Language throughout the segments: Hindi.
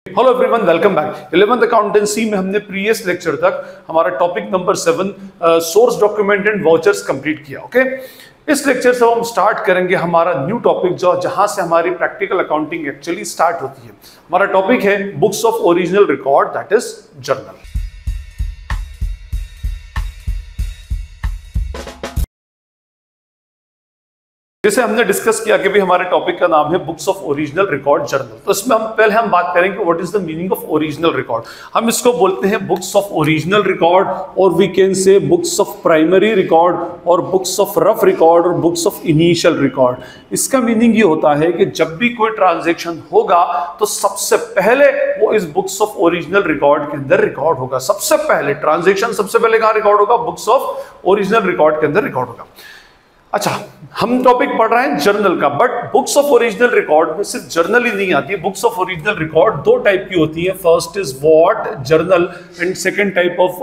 Hello everyone, welcome back. 11th accountancy में हमने प्रीवियस लेक्चर तक हमारा topic number 7 source document and vouchers complete किया। ओके, इस लेक्चर से हम स्टार्ट करेंगे हमारा न्यू टॉपिक जहां से हमारी प्रैक्टिकल अकाउंटिंग एक्चुअली स्टार्ट होती है। हमारा टॉपिक है books of original record, that is journal. जैसे हमने डिस्कस किया कि भी हमारे टॉपिक का नाम है books of original record journal, तो इसमें हम बात करेंगे what is the meaning of original record. हम इसको बोलते हैं बुक्स ऑफ ओरिजिनल रिकॉर्ड, और we can say books of primary record, और बुक्स ऑफ रफ रिकॉर्ड, और बुक्स ऑफ इनिशियल रिकॉर्ड। इसका मीनिंग ये होता है कि जब भी कोई ट्रांजेक्शन होगा तो सबसे पहले वो इस बुक्स ऑफ ओरिजिनल रिकॉर्ड के अंदर रिकॉर्ड होगा। सबसे पहले ट्रांजेक्शन सबसे पहले कहां रिकॉर्ड होगा? बुक्स ऑफ ओरिजिनल रिकॉर्ड के अंदर रिकॉर्ड होगा। अच्छा, हम टॉपिक पढ़ रहे हैं जर्नल का, but books of original record में सिर्फ जर्नल ही नहीं आती है। बुक्स ऑफ ओरिजिनल रिकॉर्ड दो टाइप की होती है, first is what journal, and second type of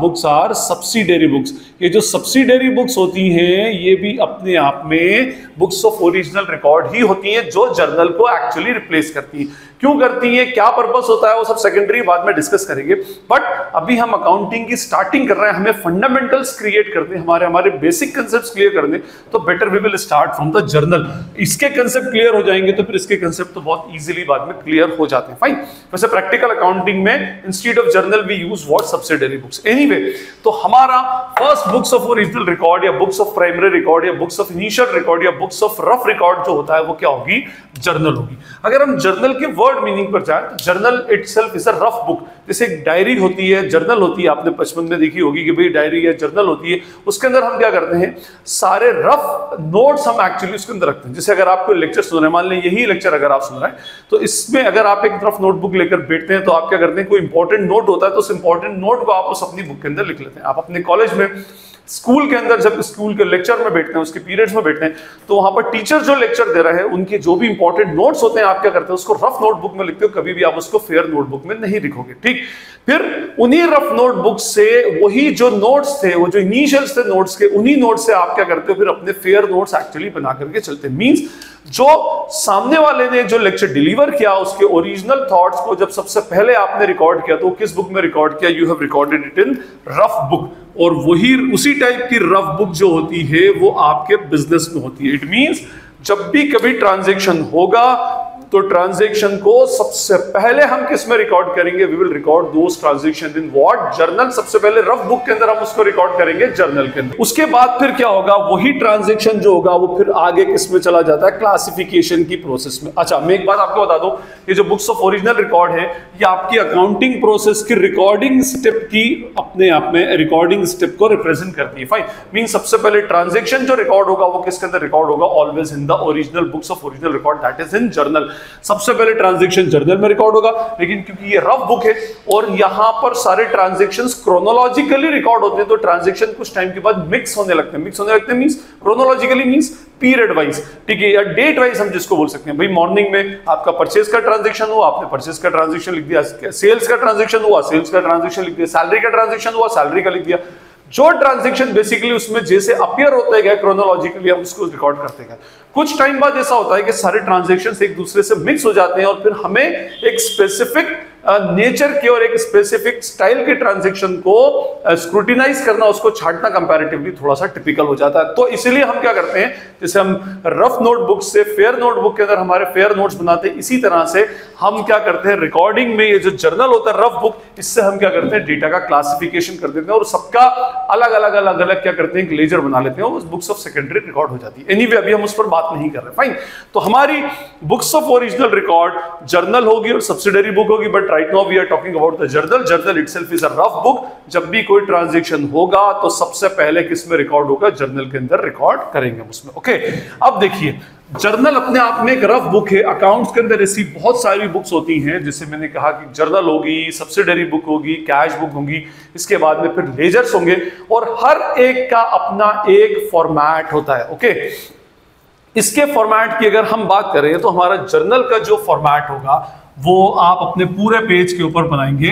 books are subsidiary books. ये जो सब्सिडरी बुक्स होती हैं ये भी अपने आप में बुक्स ऑफ ओरिजिनल रिकॉर्ड ही होती हैं, जो जर्नल को एक्चुअली रिप्लेस करती हैं। क्यों करती है, क्या पर्पस होता है, वो सब सेकेंडरी बाद में डिस्कस करेंगे। बट अभी हम अकाउंटिंग की स्टार्टिंग कर रहे हैं, हमें फंडामेंटल्स क्रिएट करने, हमारे बेसिक कंसेप्ट्स क्लियर करने, तो better we will start from the journal. इसके कंसेप्ट क्लियर हो जाएंगे तो फिर इसके कंसेप्ट तो बहुत इजीली बाद में क्लियर हो जाते हैं। फाइन। वैसे प्रैक्टिकल अकाउंटिंग में instead of journal we use what subsidiary books. Anyway, तो हमारा first books of original record या बुक्स ऑफ प्राइमरी रिकॉर्ड या बुक्स ऑफ इनिशियल रिकॉर्ड या बुक्स ऑफ रफ रिकॉर्ड जो होता है वो क्या होगी? जर्नल होगी। अगर हम जर्नल के वर्ड मीनिंग पर जाए तो journal itself is a rough book. जैसे एक डायरी होती है, जर्नल होती है, आपने बचपन में देखी होगी कि भाई डायरी या जर्नल होती है, उसके अंदर हम क्या करते हैं, सारे रफ नोट्स हम एक्चुअली उसके अंदर रखते हैं। जैसे अगर आपको लेक्चर सुन रहे हैं, मान लें यही लेक्चर अगर आप सुन रहे हैं, तो इसमें अगर आप एक रफ नोटबुक लेकर बैठते हैं तो आप क्या करते हैं, कोई इंपॉर्टेंट नोट होता है तो उस इंपॉर्टेंट नोट को आप उस अपनी बुक के अंदर लिख लेते हैं। आप अपने कॉलेज में, स्कूल के अंदर जब स्कूल के लेक्चर में बैठते हैं, उसके पीरियड्स में बैठते हैं, तो वहां पर टीचर जो लेक्चर दे रहे हैं उनके जो भी इंपॉर्टेंट नोट्स होते हैं आप क्या करते हैं, उसको रफ नोटबुक में लिखते हो, कभी भी आप उसको फेयर नोटबुक में नहीं लिखोगे। ठीक, फिर उन्हीं रफ नोटबुक से वही जो नोट्स थे, वो जो इनिशियल्स थे नोट्स के, उन्हीं नोट्स से आप क्या करते हो, फिर अपने फेयर नोट्स एक्चुअली बना करके चलते हैं। मींस जो सामने वाले ने जो लेक्चर डिलीवर किया उसके ओरिजिनल थॉट्स को जब सबसे पहले आपने रिकॉर्ड किया तो किस बुक में रिकॉर्ड किया? You have recorded it in rough book. और वही उसी टाइप की रफ बुक जो होती है वो आपके बिजनेस में होती है। इट मींस जब भी कभी ट्रांजैक्शन होगा तो ट्रांजैक्शन को सबसे पहले हम किस में रिकॉर्ड करेंगे? We will record those transaction in what? Journal. सबसे पहले रफ बुक के अंदर हम उसको रिकॉर्ड करेंगे, जर्नल के अंदर। उसके बाद फिर क्या होगा, वही ट्रांजैक्शन जो होगा वो फिर आगे किस में चला जाता है? क्लासिफिकेशन की प्रोसेस में। अच्छा, मैं एक बात आपको बता दूं, ये जो बुक्स ऑफ ओरिजिनल रिकॉर्ड है ये आपकी अकाउंटिंग प्रोसेस की रिकॉर्डिंग स्टेप की अपने आप में रिकॉर्डिंग स्टेप को रिप्रेजेंट करती है। फाइन। मीन सबसे पहले ट्रांजैक्शन जो रिकॉर्ड होगा वो किसके अंदर रिकॉर्ड होगा? Always in the original books of original record, that is in journal. सबसे पहले ट्रांजैक्शन जर्नल में रिकॉर्ड होगा, लेकिन क्योंकि ये रफ बुक है और यहां पर सारे ट्रांजैक्शंस क्रोनोलॉजिकली रिकॉर्ड होते हैं तो ट्रांजैक्शन कुछ टाइम के बाद मिक्स होने लगते हैं। मिक्स होने लगते हैं means chronologically means period wise, ठीक है, या डेट वाइज हम जिसको बोल सकते हैं। भाई मॉर्निंग में आपका परचेज का ट्रांजैक्शन हुआ, आपने परचेज का ट्रांजैक्शन लिख दिया, सेल्स का ट्रांजैक्शन हुआ, सेल्स का ट्रांजैक्शन लिख दिया, सैलरी का ट्रांजैक्शन हुआ, सैलरी का लिख दिया। जो ट्रांजैक्शन बेसिकली उसमें जैसे अपीयर होते गए क्रोनोलॉजिकली हम उसको रिकॉर्ड करते गए। कुछ टाइम बाद ऐसा होता है कि सारे ट्रांजैक्शंस एक दूसरे से मिक्स हो जाते हैं और फिर हमें एक स्पेसिफिक नेचर के और एक स्पेसिफिक स्टाइल के ट्रांजैक्शन को स्क्रूटिनाइज करना, उसको छांटना कंपैरेटिवली थोड़ा सा टिपिकल हो जाता है। तो इसीलिए हम क्या करते हैं, जैसे हम रफ नोटबुक से फेयर नोटबुक के अंदर हमारे फेयर नोट्स बनाते हैं, इसी तरह से हम क्या करते हैं रिकॉर्डिंग में, ये जो जर्नल होता है रफ बुक, इससे हम क्या करते हैं डेटा का क्लासिफिकेशन कर देते हैं और सबका अलग अलग क्या करते हैं, एक लेजर बना लेते हैं, उस बुक्स ऑफ सेकेंडरी रिकॉर्ड हो जाती है। एनीवे, अभी हम उस पर बात नहीं कर रहे। फाइन। तो हमारी books of original record journal होगी और सब्सिडरी बुक होगी, but right now we are talking about the journal. Journal itself is a rough book. जब भी कोई ट्रांजैक्शन होगा तो सबसे पहले किस में रिकॉर्ड होगा? जर्नल के अंदर रिकॉर्ड करेंगे उसमें। ओके, अब देखिए, जर्नल अपने आप में एक रफ बुक है। अकाउंट्स के अंदर ऐसी बहुत सारी बुक्स होती हैं, जैसे मैंने कहा कि जर्नल होगी, सब्सिडरी बुक होगी, कैश बुक होगी, इसके बाद में फिर लेजर्स होंगे, और हर एक का अपना एक फॉर्मेट होता है। ओके, इसके फॉर्मेट की अगर हम बात करें तो हमारा जर्नल का जो फॉर्मेट होगा वो आप अपने पूरे पेज के ऊपर बनाएंगे।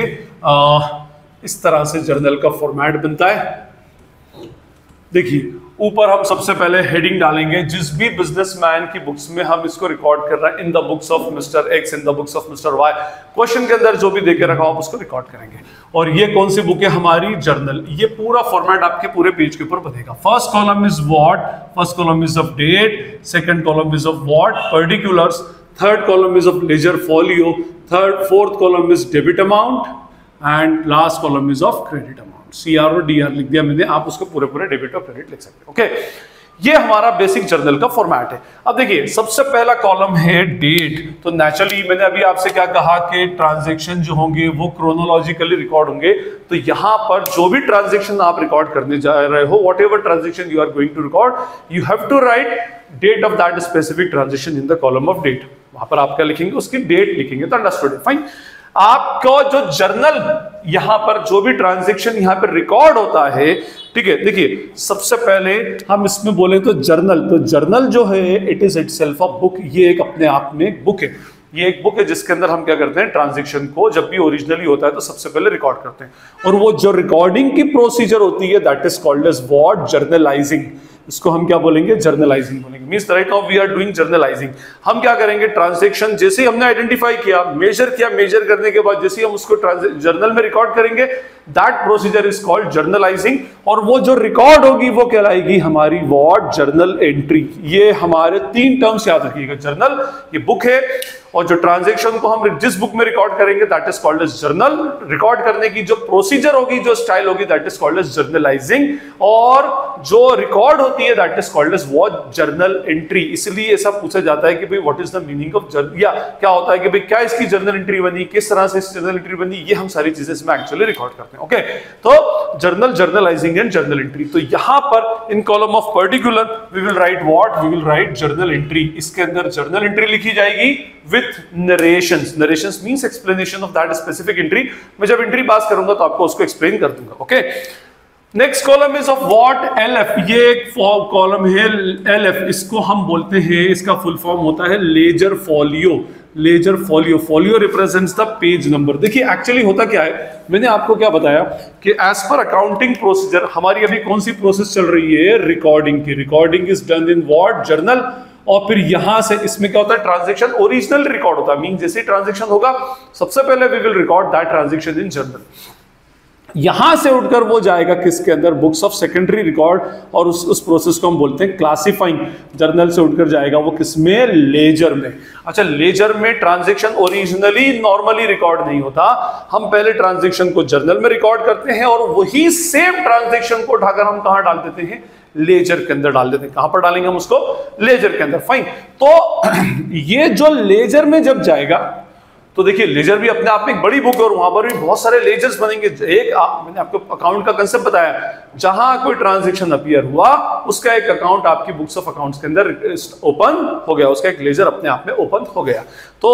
इस तरह से जर्नल का फॉर्मेट बनता है। देखिए, ऊपर हम सबसे पहले हेडिंग डालेंगे, जिस भी बिजनेसमैन की बुक्स में हम इसको रिकॉर्ड कर रहे हैं, in the books of mister X, in the books of mister Y, question के अंदर जो भी देके रखा हो आप उसको रिकॉर्ड करेंगे। और ये कौन सी बुक है? हमारी जर्नल। ये पूरा फॉर्मेट आपके पूरे पेज के ऊपर बनेगा। First column is what, first column is of date, second column is of what, particulars, third column is of ledger folio, fourth column is debit amount and last column is of credit amount. CR और DR लिख दिया मैंने, आप उसको पूरे पूरे डेबिट और क्रेडिट लिख सकते हैं। ओके, ये हमारा बेसिक जर्नल का फॉर्मेट है। अब देखिए सबसे पहला कॉलम है डेट। तो नेचुरली मैंने अभी आपसे क्या कहा कि ट्रांजैक्शन जो होंगे वो क्रोनोलॉजिकली रिकॉर्ड होंगे। तो यहां पर जो भी ट्रांजैक्शन आप रिकॉर्ड करने जा रहे हो, whatever transaction you are going to record, you have to write date of that specific transaction in the column of date. वहां पर आप क्या लिखेंगे? उसकी डेट लिखेंगे। तो अंडरस्टूड, फाइन। आपको जो जर्नल, यहां पर जो भी ट्रांजैक्शन यहां पर रिकॉर्ड होता है, ठीक है, देखिए सबसे पहले हम इसमें बोले तो जर्नल, तो जर्नल जो है it is itself a book. ये एक अपने आप में एक बुक है। ये एक बुक है जिसके अंदर हम क्या करते हैं, ट्रांजैक्शन को जब भी ओरिजिनली होता है तो सबसे पहले रिकॉर्ड करते हैं। और वो जो रिकॉर्डिंग की प्रोसीजर होती है that is called as what, journalising. इसको हम क्या बोलेंगे? जर्नलाइजिंग बोलेंगे। Means right now we are doing journalising. हम क्या करेंगे? ट्रांजैक्शन जैसे ही हमने आइडेंटिफाई किया, मेजर किया, मेजर करने के बाद जैसे ही हम उसको जर्नल में रिकॉर्ड करेंगे, that procedure is called journalising. और वो जो रिकॉर्ड होगी वो कहलाएगी हमारी व्हाट, जर्नल एंट्री। ये हमारे 3 टर्म्स याद रखिएगा। जर्नल ये बुक है, और जो ट्रांजैक्शन को हम जिस बुक में रिकॉर्ड करेंगे that is called as journal. Record करने की जो प्रोसीजर होगी, जो स्टाइल होगी, that is called as journalising. और जो रिकॉर्ड होती है that is called as what, journal entry. इसलिए ऐसा पूछा जाता है कि भाई what is the meaning of journal, या क्या होता है कि भाई क्या इसकी जर्नल एंट्री बनी, किस तरह से इसकी जर्नल एंट्री बनी, ये हम सारी चीजें इसमें एक्चुअली रिकॉर्ड करते हैं। ओके, तो journal, journalising and journal entry. तो यहां पर in column of particular we will write what, we will write journal entry. इसके अंदर जर्नल एंट्री लिखी जाएगी with narrations. Narrations means explanation of that specific entry. मैं जब एंट्री पास करूंगा तो आपको उसको एक्सप्लेन कर दूंगा। Okay, next column is of what, LF। ये एक कॉलम है LF, इसको हम बोलते हैं, इसका फुल फॉर्म होता है ledger folio. Ledger folio, folio represents the page number. देखिए एक्चुअली होता क्या है, मैंने आपको क्या बताया कि एज पर अकाउंटिंग प्रोसीजर हमारी अभी कौन सी प्रोसेस चल रही है? रिकॉर्डिंग की। Recording is done in what, journal. और फिर यहां से इसमें क्या होता है? ट्रांजैक्शन ओरिजिनल रिकॉर्ड होता है। मीन जैसे ट्रांजैक्शन होगा सबसे पहले we will record that transaction in journal. यहां से उठकर वो जाएगा किसके अंदर? Books of secondary record. और उस प्रोसेस को हम बोलते हैं क्लासिफाइंग। जर्नल से उठकर जाएगा वो किसमें? लेजर में। अच्छा, लेजर में ट्रांजैक्शन ओरिजिनली नॉर्मली रिकॉर्ड नहीं होता। हम पहले ट्रांजैक्शन को जर्नल में रिकॉर्ड करते हैं और वही सेम ट्रांजैक्शन को उठाकर हम कहां डाल देते हैं? लेजर के अंदर डाल देते हैं। कहां पर डालेंगे हम उसको? लेजर के अंदर। फाइन। तो ये जो लेजर में जब जाएगा, तो देखिए लेजर भी अपने आप में एक बड़ी बुक है और वहां पर भी बहुत सारे लेजर्स बनेंगे। मैंने आपको अकाउंट का कंसेप्ट बताया, जहां कोई ट्रांजैक्शन अपीयर हुआ उसका एक अकाउंट आपकी बुक्स ऑफ अकाउंट्स के अंदर ओपन हो गया, उसका एक लेजर अपने आप में ओपन हो गया। तो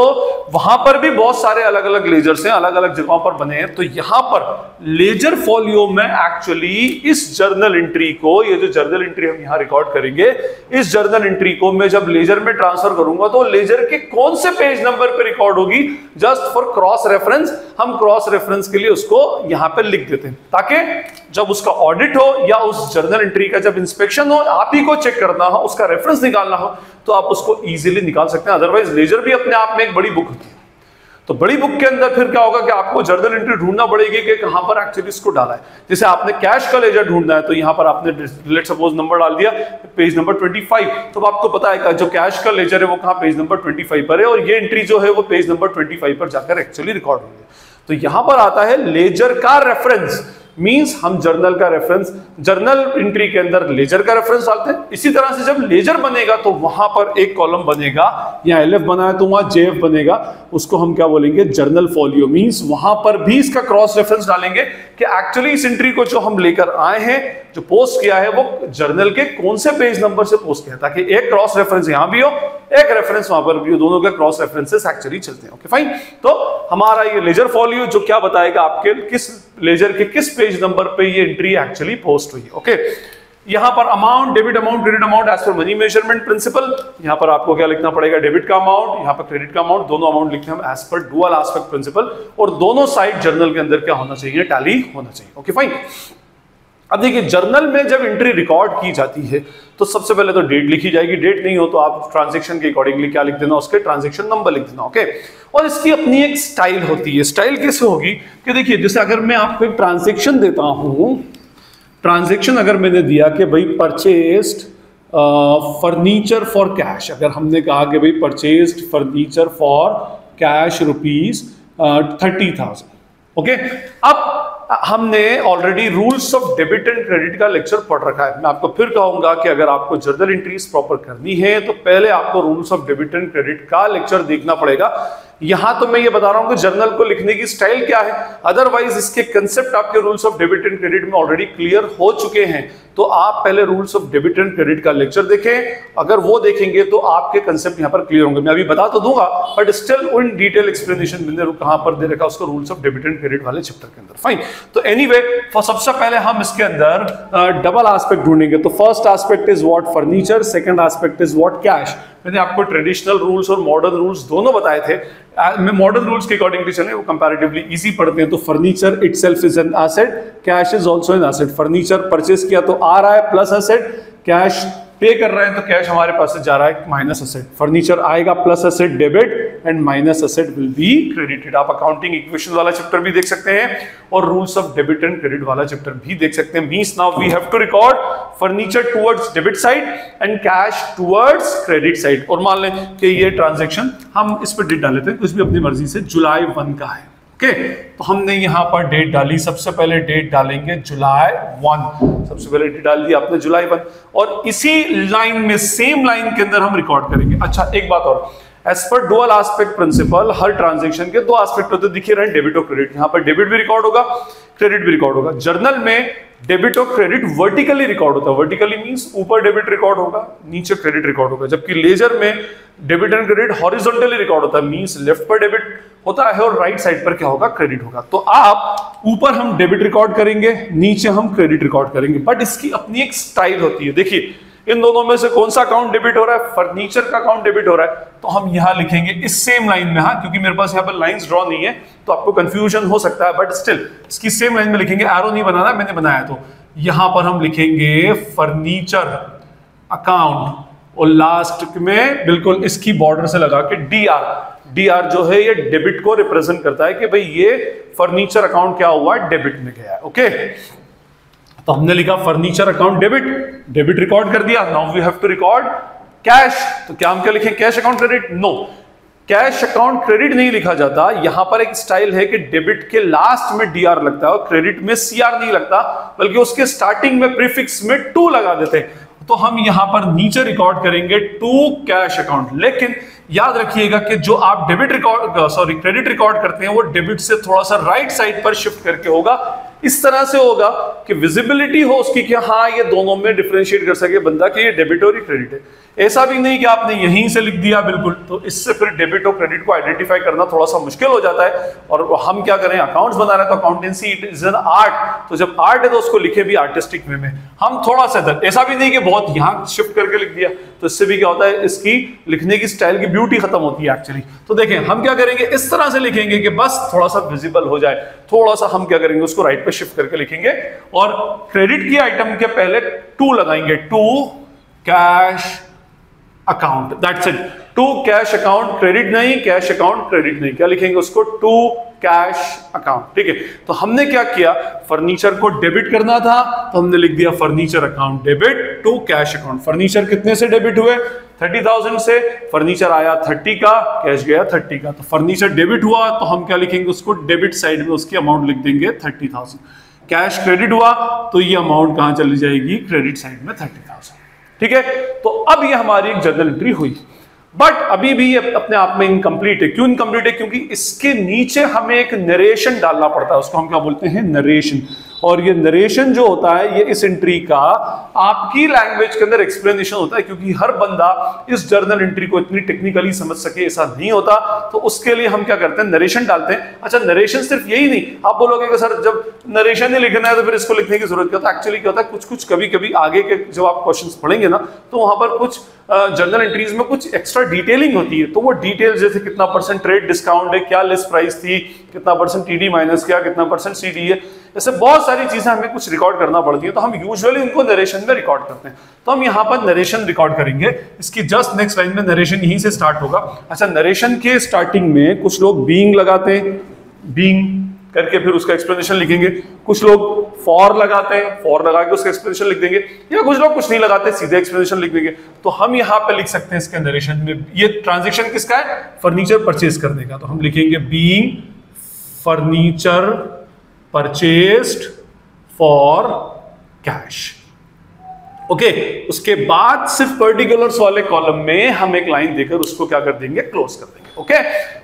वहां पर भी बहुत सारे अलग अलग लेजर्स हैं, अलग अलग जगहों पर बने हैं। तो यहां पर लेजर फॉलियो में एक्चुअली इस जर्नल एंट्री को, ये जो जर्नल एंट्री हम यहां रिकॉर्ड करेंगे, इस जर्नल एंट्री को मैं जब लेजर में ट्रांसफर करूंगा तो लेजर के कौन से पेज नंबर पे रिकॉर्ड होगी, जस्ट फॉर क्रॉस रेफरेंस, हम क्रॉस रेफरेंस के लिए उसको यहां पे लिख देते हैं, ताकि जब उसका ऑडिट हो या उस जर्नल एंट्री का जब इंस्पेक्शन हो, आप ही को चेक करना हो, उसका रेफरेंस निकालना हो, तो आप उसको इजीली निकाल सकते हैं। अदरवाइज लेजर भी अपने आप में एक बड़ी बुक होती है। तो बड़ी बुक के अंदर फिर क्या होगा कि आपको जर्नल एंट्री ढूंढना पड़ेगी कि कहां पर एक्चुअली इसको डाला है। जैसे आपने कैश का लेजर ढूंढना है तो यहां पर आपने लेट सपोज नंबर डाल दिया पेज नंबर 25, तो आपको पता है जो कैश का लेजर है वो कहां पेज नंबर 25 पर है, और ये एंट्री जो है वो पेज नंबर 25 पर जाकर एक्चुअली रिकॉर्ड होगी। तो यहां पर आता है लेजर का रेफरेंस, मींस हम जर्नल का रेफरेंस, जर्नल एंट्री के अंदर लेजर का रेफरेंस डालते हैं। इसी तरह से जब लेजर बनेगा तो वहां पर एक कॉलम बनेगा, या LF बना है तो वहां JF बनेगा, उसको हम क्या बोलेंगे? Journal folio. मींस वहां पर भी इसका क्रॉस रेफरेंस डालेंगे कि एक्चुअली इस एंट्री को जो हम लेकर आए हैं, जो पोस्ट किया है, वो जर्नल के कौन से पेज नंबर से पोस्ट किया, ताकि एक क्रॉस रेफरेंस यहां भी हो, एक रेफरेंस वहां पर भी हो, दोनों के क्रॉस रेफरेंसेस एक्चुअली चलते हैं। Okay fine. तो हमारा ये लेजर फॉलियो जो क्या बताएगा आपके किस लेजर के किस पेज नंबर पे ये एंट्री एक्चुअली पोस्ट हुई। ओके, यहां पर amount, debit amount, credit amount as per money measurement principle. यहां पर आपको क्या लिखना पड़ेगा? डेबिट का अमाउंट, यहां पर क्रेडिट का अमाउंट, दोनों अमाउंट लिखते हैं हम as per dual aspect principal, और दोनों साइड जर्नल के अंदर क्या होना चाहिए? टैली होना चाहिए। Okay fine. अब देखिए जर्नल में जब एंट्री रिकॉर्ड की जाती है तो सबसे पहले तो डेट लिखी जाएगी, डेट नहीं हो तो आप ट्रांजैक्शन के अकॉर्डिंगली क्या लिख देना, उसके ट्रांजैक्शन नंबर लिख देना, ओके। और इसकी अपनी एक स्टाइल होती है। स्टाइल कैसे होगी कि देखिए जैसे अगर मैं आपको एक ट्रांजैक्शन देता हूं, ट्रांजैक्शन अगर मैंने दिया कि भाई परचेस्ड फर्नीचर फॉर कैश, अगर हमने कहा कि भाई purchased furniture for cash rupees 30,000, okay. अब हमने already rules of debit and credit का लेक्चर पढ़ रखा है। मैं आपको फिर कहूंगा कि अगर आपको जर्नल एंट्रीज प्रॉपर करनी है तो पहले आपको rules of debit and credit का लेक्चर देखना पड़ेगा। यहां तो मैं ये बता रहा हूं कि जर्नल को लिखने की स्टाइल क्या है, अदरवाइज इसके कंसेप्ट आपके rules of debit and credit में ऑलरेडी क्लियर हो चुके हैं। तो आप पहले rules of debit and credit का लेक्चर देखें, अगर वो देखेंगे तो आपके कंसेप्ट यहां पर क्लियर होंगे। मैं अभी बता तो दूंगा बट स्टिल उन डिटेल एक्सप्लेनेशन मैंने कहां पर दे रखा उसको rules of debit and credit वाले चैप्टर के अंदर, फाइन। तो एनीवे सबसे पहले हम इसके अंदर डबल एस्पेक्ट ढूंढेंगे। तो first aspect is what furniture, second aspect is what cash. मैंने आपको ट्रेडिशनल रूल्स और मॉडर्न रूल्स दोनों बताए थे। मैं मॉडर्न रूल्स के अकॉर्डिंगली चले, वो कंपैरेटिवली इजी पढ़ते हैं। तो furniture itself is an asset, cash is also an asset. Furniture purchase किया तो आ रहा है प्लस एसेट, कैश पे कर रहे हैं तो कैश हमारे पास से जा रहा है माइनस एसेट। फर्नीचर आएगा plus asset debit and minus asset will be credited. आप अकाउंटिंग इक्वेशन वाला चैप्टर भी देख सकते हैं और rules of debit and credit वाला चैप्टर भी देख सकते हैं। Means now we have to record furniture towards debit side and cash towards credit side. और मान लें कि ये ट्रांजैक्शन हम इस पर डेट डाल लेते हैं, कुछ भी अपनी मर्जी से, जुलाई 1 का है, ओके। तो हमने यहां पर डेट डाली, सबसे पहले डेट डालेंगे जुलाई 1, सबसे पहले डेट डाल दी आपने जुलाई 1 और इसी लाइन में सेम लाइन के अंदर हम रिकॉर्ड करेंगे। अच्छा एक बात और, as per dual aspect principle हर ट्रांजैक्शन के दो एस्पेक्ट होते दिखे रहे, डेबिट और क्रेडिट। यहां पर डेबिट भी रिकॉर्ड होगा, क्रेडिट भी रिकॉर्ड होगा। जर्नल में डेबिट और क्रेडिट वर्टिकली रिकॉर्ड होता है, वर्टिकली मींस ऊपर डेबिट रिकॉर्ड होगा, नीचे क्रेडिट रिकॉर्ड होगा। जबकि लेजर में debit and credit horizontally record होता है, मींस लेफ्ट पर डेबिट होता है और राइट साइड पर क्या होगा, क्रेडिट होगा। तो आप ऊपर हम डेबिट रिकॉर्ड करेंगे, नीचे हम क्रेडिट रिकॉर्ड करेंगे, बट इसकी अपनी एक स्टाइल होती है। देखिए इन दोनों में से कौन सा अकाउंट डेबिट हो रहा है, फर्नीचर का अकाउंट डेबिट हो रहा है, तो हम यहां लिखेंगे इस सेम लाइन में। हाँ, क्योंकि मेरे पास यहां पर लाइंस ड्रॉ नहीं है तो आपको कंफ्यूजन हो सकता है, बट स्टिल इसकी सेम लाइन में लिखेंगे। एरो नहीं बनाना, मैंने बनाया। तो यहां पर हम लिखेंगे फर्नीचर अकाउंट और लास्ट में बिल्कुल इसकी बॉर्डर से लगा के डीआर जो है ये डेबिट को रिप्रेजेंट करता है कि भाई ये फर्नीचर अकाउंट क्या हुआ है, डेबिट में गया है, ओके। तो हमने लिखा फर्नीचर अकाउंट डेबिट रिकॉर्ड कर दिया। Now we have to record cash. तो क्या हम क्या लिखें, cash account credit? No, cash account credit नहीं लिखा जाता। यहां पर एक स्टाइल है कि डेबिट के लास्ट में डीआर लगता है और क्रेडिट में सीआर नहीं लगता, बल्कि उसके स्टार्टिंग में प्रीफिक्स में टू लगा देते हैं। तो हम यहां पर नीचे रिकॉर्ड करेंगे टू कैश अकाउंट। लेकिन याद रखिएगा कि जो आप क्रेडिट रिकॉर्ड करते हैं वो डेबिट से थोड़ा सा राइट साइड पर शिफ्ट करके होगा। इस तरह से होगा कि विजिबिलिटी हो उसकी कि हाँ ये दोनों में डिफरेंशिएट कर सके बंदा कि ये डेबिट और क्रेडिट है। ऐसा भी नहीं कि आपने यहीं से लिख दिया बिल्कुल, तो इससे फिर डेबिट और क्रेडिट को आइडेंटिफाई करना थोड़ा सा मुश्किल हो जाता है। और हम क्या करें, अकाउंट्स बना रहे हैं तो accountancy it is an art, तो जब आर्ट है तो उसको लिखे भी आर्टिस्टिक वे में। हम थोड़ा सा इधर, ऐसा भी नहीं कि बहुत यहां शिफ्ट करके लिख दिया, तो इससे भी क्या होता है, इसकी लिखने की स्टाइल की ब्यूटी खत्म होती है एक्चुअली। तो देखें हम क्या करेंगे, इस तरह से लिखेंगे कि बस थोड़ा सा विजिबल हो जाए। थोड़ा सा हम क्या करेंगे, उसको राइट पे शिफ्ट करके लिखेंगे और क्रेडिट की आइटम के पहले टू लगाएंगे, to cash account, that's it. To cash account, credit नहीं, कैश अकाउंट क्रेडिट नहीं, क्या लिखेंगे उसको, टू कैश अकाउंट, ठीक है। तो हमने क्या किया, फर्नीचर को डेबिट करना था तो हमने लिख दिया furniture account debit to cash account. Furniture कितने से डेबिट हुए, 30,000 से। फर्नीचर आया 30 का, कैश गया 30 का, तो फर्नीचर डेबिट हुआ तो हम क्या लिखेंगे उसको, डेबिट साइड में उसकी अमाउंट लिख देंगे 30,000। कैश क्रेडिट हुआ तो ये अमाउंट कहां चली जाएगी, क्रेडिट साइड में 30,000, ठीक है। तो अब ये हमारी एक जर्नल एंट्री हुई, बट अभी भी ये अपने आप में इनकम्प्लीट है। क्यों इनकम्प्लीट है, क्योंकि इसके नीचे हमें एक नरेशन डालना पड़ता है, उसको हम क्या बोलते हैं, नरेशन। और ये नरेशन जो होता है ये इस एंट्री का आपकी लैंग्वेज के अंदर एक्सप्लेनेशन होता है, क्योंकि हर बंदा इस जर्नल एंट्री को इतनी टेक्निकली समझ सके ऐसा नहीं होता। तो उसके लिए हम क्या करते हैं, नरेशन डालते हैं। अच्छा, नरेशन सिर्फ यही नहीं, आप बोलोगे कि सर जब नरेशन ही लिखना है तो फिर इसको लिखने की जरूरत क्या होता है। एक्चुअली क्या होता है, कुछ कभी कभी आगे के जब आप क्वेश्चंस पढ़ेंगे ना तो वहां पर कुछ जर्नल एंट्रीज में कुछ एक्स्ट्रा डिटेलिंग होती है, तो वो डिटेल्स जैसे कितना परसेंट ट्रेड डिस्काउंट है, क्या लिस्ट प्राइस थी, कितना परसेंट टीडी माइनस किया, कितना परसेंट सीडी है, ऐसे बहुत सारी चीजें हमें कुछ रिकॉर्ड करना पड़ती है, तो हम यूजुअली उनको नरेशन में रिकॉर्ड करते हैं। तो हम यहाँ पर नरेशन रिकॉर्ड करेंगे, इसकी जस्ट नेक्स्ट लाइन में नरेशन यहीं से स्टार्ट होगा। अच्छा, नरेशन के स्टार्टिंग में कुछ लोग बीइंग लगाते हैं, बीइंग करके फिर उसका एक्सप्लेनेशन लिखेंगे, कुछ लोग फॉर लगाते हैं, फॉर लगा के उसका एक्सप्लेनेशन लिख देंगे, या कुछ लोग कुछ नहीं लगाते सीधे एक्सप्लेनेशन लिख देंगे। तो हम यहाँ पे लिख सकते हैं इसके नरेशन में, ये ट्रांजैक्शन किसका है, फर्नीचर परचेज करने का, तो हम लिखेंगे being furniture purchased for cash. Okay, उसके बाद सिर्फ पर्टिकुलर्स वाले कॉलम में हम एक लाइन देकर उसको क्या कर देंगे, क्लोज कर देंगे। ओके,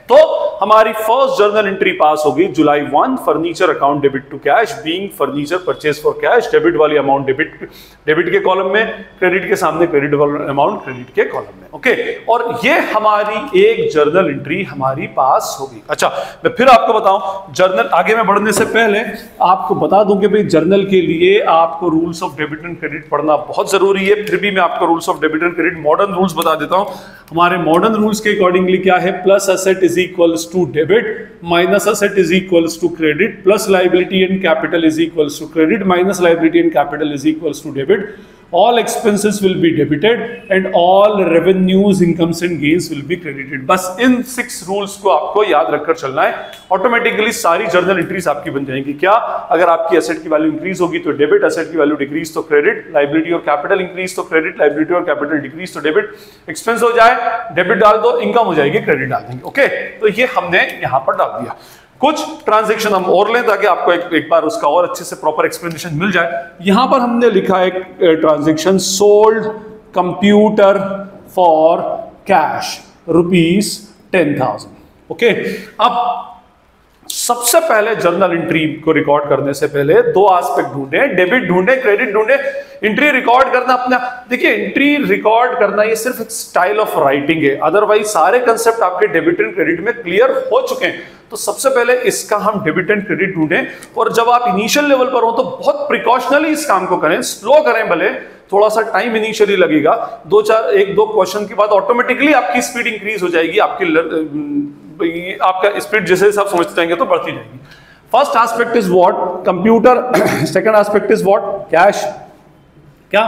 तो हमारी फर्स्ट जर्नल एंट्री पास होगी July 1, furniture account debit to cash, being furniture purchase for cash, debit वाली अमाउंट डेबिट के कॉलम में, क्रेडिट के सामने क्रेडिट वाला अमाउंट क्रेडिट के कॉलम में। ओके, और ये हमारी एक जर्नल एंट्री हमारी पास होगी। अच्छा, मैं फिर आपको बताऊं, जर्नल आगे में बढ़ने से पहले आपको बता दूं कि भाई जर्नल के लिए आपको rules of debit and credit पढ़ना बहुत जरूरी है। फिर भी मैं आपको rules of debit and credit modern rules बता देता हूं। हमारे मॉडर्न रूल्स के अकॉर्डिंगली क्या है, plus asset is equals to debit, minus asset is equals to credit, plus liability and capital is equals to credit, minus liability and capital is equals to debit, all expenses will be debited and all revenues, incomes and gains will be credited। बस इन 6 रूल्स को आपको याद रखकर चलना है, ऑटोमेटिकली सारी जर्नल एंट्रीज आपकी बन जाएंगी। क्या, अगर आपकी एसेट की वैल्यू इंक्रीज होगी तो डेबिट, एसेट की वैल्यू डिक्रीज तो क्रेडिट, लायबिलिटी और कैपिटल इंक्रीज तो क्रेडिट, लायबिलिटी और कैपिटल डिक्रीज तो डेबिट, एक्सपेंस हो जाए डेबिट डाल दो, इनकम हो जाएगी क्रेडिट डाल देंगे। ओके, तो ये हमने यहां पर डाल दिया। कुछ ट्रांजैक्शन हम और लें ताकि आपको एक बार उसका और अच्छे से प्रॉपर एक्सप्लेनेशन मिल जाए। यहां पर हमने लिखा एक transaction, sold computer for cash ₹10,000। Okay, अब सबसे पहले जर्नल एंट्री को रिकॉर्ड करने से पहले 2 एस्पेक्ट ढूंढे, डेबिट ढूंढे, क्रेडिट ढूंढे। एंट्री रिकॉर्ड करना अपना, देखिए एंट्री रिकॉर्ड करना ये सिर्फ एक स्टाइल ऑफ राइटिंग है, अदरवाइज सारे कंसेप्ट आपके डेबिट एंड क्रेडिट में क्लियर हो चुके हैं। तो सबसे पहले इसका हम डेबिट एंड क्रेडिट ढूंढें, और जब आप इनिशियल लेवल पर हो तो बहुत प्रिकॉशनली इस काम को करें, स्लो करें, भले थोड़ा सा टाइम इनिशियली लगेगा, 1-2 क्वेश्चन के बाद ऑटोमेटिकली आपकी स्पीड इंक्रीज हो जाएगी, आपका स्पीड जैसे आप समझते जाएंगे तो बढ़ती जाएगी। First aspect is what, computer, second aspect is what, cash. क्या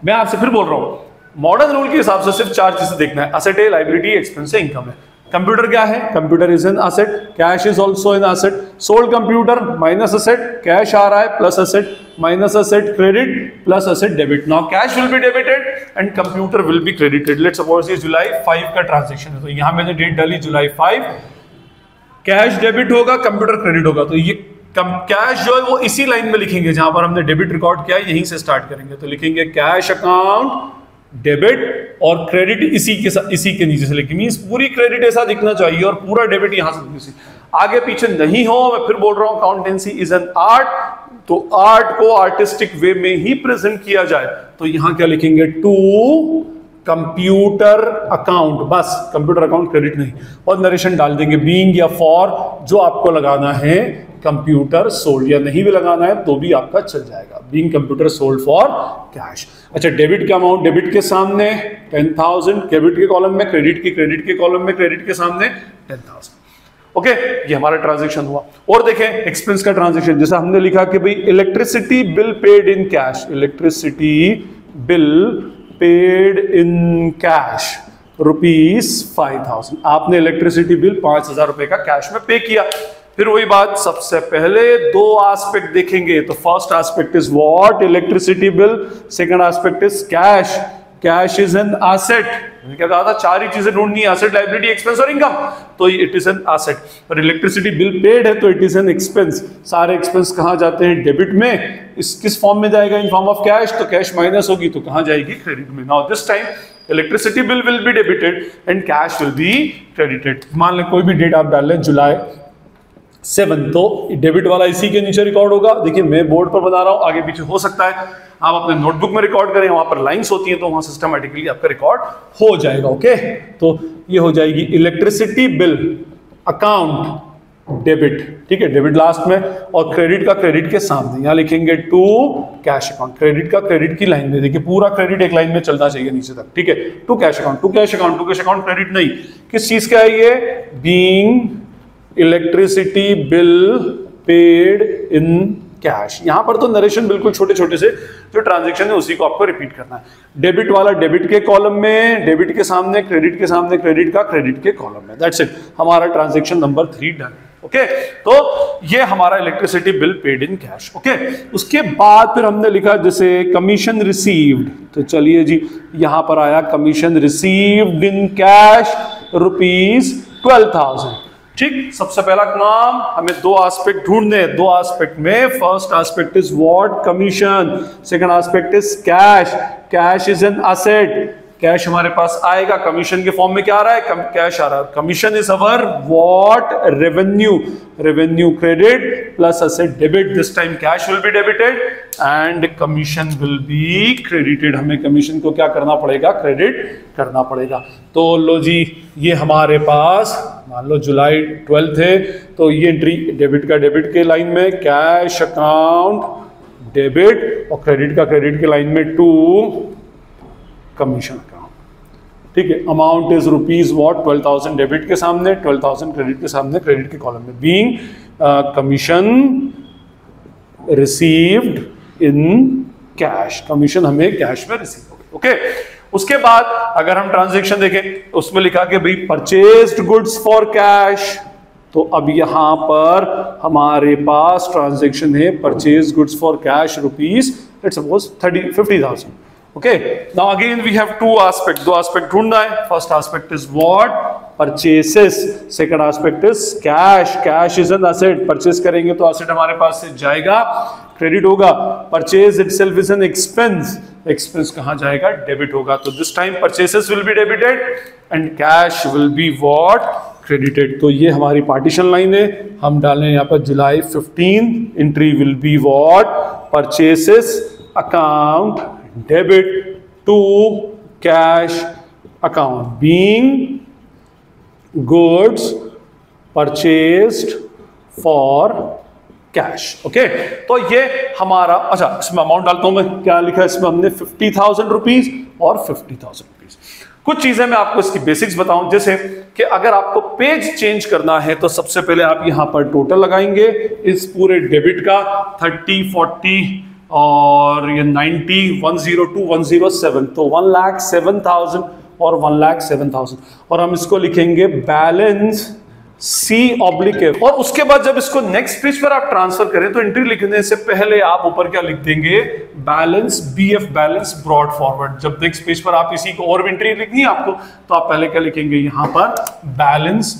मैं आपसे फिर बोल रहा हूं, मॉडर्न रूल के हिसाब से सिर्फ 4 चीजें देखना है, एसेट है, लायबिलिटी, एक्सपेंस है, इनकम है। कंप्यूटर क्या है, computer is an asset, cash is also an asset. Sold computer minus asset, cash आ रहा है, plus asset, minus asset credit, plus asset debit. Now cash will be debited and computer will be credited. Let's suppose ये जुलाई 5 का ट्रांजैक्शन है, तो यहां मैंने डेट डाली जुलाई 5, कैश डेबिट होगा, कंप्यूटर क्रेडिट होगा। तो ये कैश जो है वो इसी लाइन में लिखेंगे जहां पर हमने डेबिट रिकॉर्ड किया है, यहीं से स्टार्ट करेंगे। तो लिखेंगे कैश अकाउंट डेबिट, और क्रेडिट इसी के नीचे से लिखेंगे, मींस पूरी क्रेडिट ऐसा दिखना चाहिए और पूरा डेबिट यहां से, आगे पीछे नहीं हो। मैं फिर बोल रहा हूं, अकाउंटेंसी इज एन आर्ट, तो आर्ट को आर्टिस्टिक वे में ही प्रेजेंट किया जाए। तो यहां क्या लिखेंगे, टू कंप्यूटर अकाउंट, बस कंप्यूटर अकाउंट, क्रेडिट नहीं, और नरेशन डाल देंगे बीइंग या फॉर, जो आपको लगाना है कंप्यूटर सोल्ड, या नहीं भी लगाना है तो भी आपका चल जाएगा, being computer sold for cash. अच्छा, डेबिट का अमाउंट डेबिट के सामने 10,000, डेबिट के कॉलम में, क्रेडिट के कॉलम में, क्रेडिट के सामने 10,000। ओके, ये हमारा ट्रांजैक्शन हुआ। और देखें एक्सपेंस का ट्रांजैक्शन, जैसा हमने लिखा कि भाई electricity bill paid in cash, electricity bill paid in cash ₹5,000। आपने इलेक्ट्रिसिटी बिल 5,000 रुपए का कैश में पे किया। फिर वही बात, सबसे पहले 2 एस्पेक्ट देखेंगे। तो first aspect is what, electricity bill, second aspect is cash, cash is an asset. मैंने क्या कहा था, 4 ही चीजें ढूंढनी है, एसेट, लायबिलिटी, एक्सपेंस और इनकम। तो इट इज एन एसेट। और इलेक्ट्रिसिटी बिल पेड है तो इट इज एन एक्सपेंस। सारे एक्सपेंस कहां जाते हैं, डेबिट में। किस फॉर्म में जाएगा, इन फॉर्म ऑफ कैश। तो कैश माइनस होगी तो कहां जाएगी, क्रेडिट में। Now this time electricity bill will be debited and cash will be credited. मान लें कोई भी डेट आप डाल लें, जुलाई 7, तो डेबिट वाला इसी के नीचे रिकॉर्ड होगा। देखिए मैं बोर्ड पर बना रहा हूं, आगे पीछे हो सकता है आप अपने नोटबुक में रिकॉर्ड करें, वहां पर लाइंस होती हैं तो वहां सिस्टमैटिकली आपका रिकॉर्ड हो जाएगा। ओके, तो ये हो जाएगी इलेक्ट्रिसिटी बिल अकाउंट डेबिट, ठीक है, डेबिट लास्ट में, और क्रेडिट का क्रेडिट के सामने यहां लिखेंगे टू कैश अकाउंट। क्रेडिट का क्रेडिट की लाइन में, देखिए पूरा क्रेडिट एक लाइन में चलना चाहिए नीचे तक, ठीक है, to cash account, to cash account, to cash account credit नहीं, किस चीज का है ये, being electricity bill paid in cash. यहां पर तो नरेशन बिल्कुल छोटे छोटे से जो ट्रांजैक्शन है उसी को आपको रिपीट करना है। डेबिट वाला डेबिट के कॉलम में, डेबिट के सामने, क्रेडिट के सामने, क्रेडिट का क्रेडिट के कॉलम में, दैट्स इट, हमारा ट्रांजैक्शन नंबर 3 डन। ओके, तो ये हमारा electricity bill paid in cash. Okay, उसके बाद फिर हमने लिखा जैसे कमीशन रिसीव्ड, तो चलिए जी यहां पर आया कमीशन रिसीव्ड इन कैश ₹12,000। ठीक, सबसे पहला काम हमें दो एस्पेक्ट ढूंढने हैं, दो एस्पेक्ट में, first aspect is what, commission, second aspect is cash. Cash is an asset, cash हमारे पास आएगा, कमीशन के फॉर्म में क्या आ रहा है, कैश आ रहा है। Commission is our what, revenue, revenue credit plus asset debit, this time cash will be debited and commission will be credited. हमें कमीशन को क्या करना पड़ेगा, क्रेडिट करना पड़ेगा। तो लो जी, ये हमारे पास मान लो जुलाई 12 थे, तो ये एंट्री डेबिट का डेबिट के लाइन में, कैश अकाउंट डेबिट, और क्रेडिट का क्रेडिट के लाइन में टू कमीशन अकाउंट। ठीक है, amount is rupees what, 12,000 debit के सामने, 12,000 क्रेडिट के सामने, क्रेडिट के कॉलम में, being commission received in cash, commission हमें कैश में रिसीव हो गई। ओके, उसके बाद अगर हम ट्रांजैक्शन देखें उसमें लिखा कि भाई परचेज्ड गुड्स फॉर कैश, तो अब यहां पर हमारे पास ट्रांजैक्शन है purchase goods for cash rupees let's suppose 50,000। Okay, now again we have two aspects, दो aspect ढूंढना है। First aspect is what, purchases, second aspect is cash, cash is an asset, purchase करेंगे तो asset हमारे पास से जाएगा, credit होगा, purchase itself is an expense, expense कहाँ जाएगा, debit होगा। तो this time purchases will be debited and cash will be what, credited। तो ये हमारी partition line है, हम डालें यहाँ पर जुलाई 15, entry will be what, purchases account debit to cash account, being goods purchased for cash। Okay, तो ये हमारा, अच्छा इसमें अमाउंट डालता हूं मैं, क्या लिखा है इसमें हमने 50,000 रुपीज और 50,000 रुपीज। कुछ चीजें मैं आपको इसकी बेसिक्स बताऊं, जैसे कि अगर आपको पेज चेंज करना है तो सबसे पहले आप यहां पर टोटल लगाएंगे इस पूरे डेबिट का 30, 40 और ये 90, 102, 107, तो 1,07,000 और 1,07,000, और हम इसको लिखेंगे बैलेंस C/F। और उसके बाद जब इसको नेक्स्ट पेज पर आप ट्रांसफर करें तो एंट्री लिखने से पहले आप ऊपर क्या लिख देंगे, balance BF, balance brought forward. जब नेक्स्ट पेज पर आप इसी को और भी एंट्री लिखनी है आपको, तो आप पहले क्या लिखेंगे, यहां पर बैलेंस,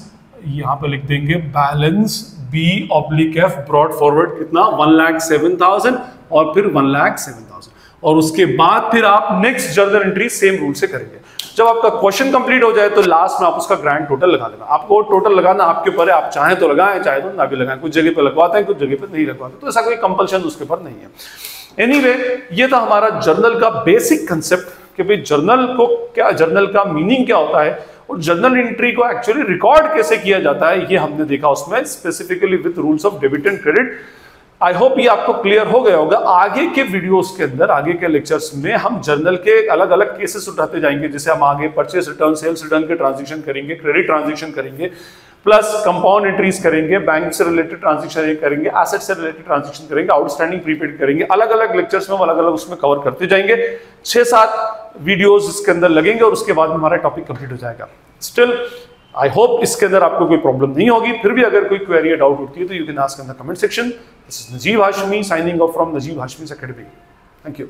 यहां पर लिख देंगे बैलेंस B/F ब्रॉड फॉरवर्ड, कितना, 1,07,000 और फिर 1,07,000, और उसके बाद फिर आप next journal entry same rule से करेंगे। जब आपका क्वेश्चन कंप्लीट हो जाए तो लास्ट में आप उसका ग्रैंड टोटल लगा देना। आपको टोटल लगाना आपके ऊपर है, आप चाहें तो लगाएं, चाहे तो ना भी लगाएं, कुछ जगह पे लगवाते हैं, कुछ जगह पे नहीं लगवाते, तो ऐसा कोई कंपल्शन उसके ऊपर नहीं है। एनीवे, ये था हमारा जर्नल का बेसिक कंसेप्ट कि भाई जर्नल को क्या, जर्नल का मीनिंग क्या होता है और जर्नल एंट्री को एक्चुअली रिकॉर्ड कैसे किया जाता है, ये हमने देखा उसमें specifically with rules of debit and credit. I hope ये आपको क्लियर हो गया होगा। आगे के वीडियोस के अंदर, आगे के लेक्चर्स में हम जर्नल के अलग अलग केसेस उठाते जाएंगे, जैसे हम आगे परचेस रिटर्न, सेल्स रिटर्न के ट्रांजैक्शन करेंगे, क्रेडिट ट्रांजैक्शन करेंगे, प्लस कंपाउंड एंट्रीज करेंगे, बैंक से रिलेटेड ट्रांजैक्शन करेंगे, एसेट से रिलेटेड ट्रांजैक्शन करेंगे, आउटस्टैंडिंग प्रीपेड करेंगे। अलग अलग लेक्चर्स में हम अलग अलग उसमें कवर करते जाएंगे। 6-7 वीडियोस इसके अंदर लगेंगे और उसके बाद में हमारा टॉपिक कंप्लीट हो जाएगा। स्टिल आई होप इसके अंदर आपको कोई प्रॉब्लम नहीं होगी। फिर भी अगर कोई क्वेरी या डाउट होती है तो you can ask in the comment section. This is Najeeb Hashmi signing off from Najeeb हाशमी's Academy। Thank you.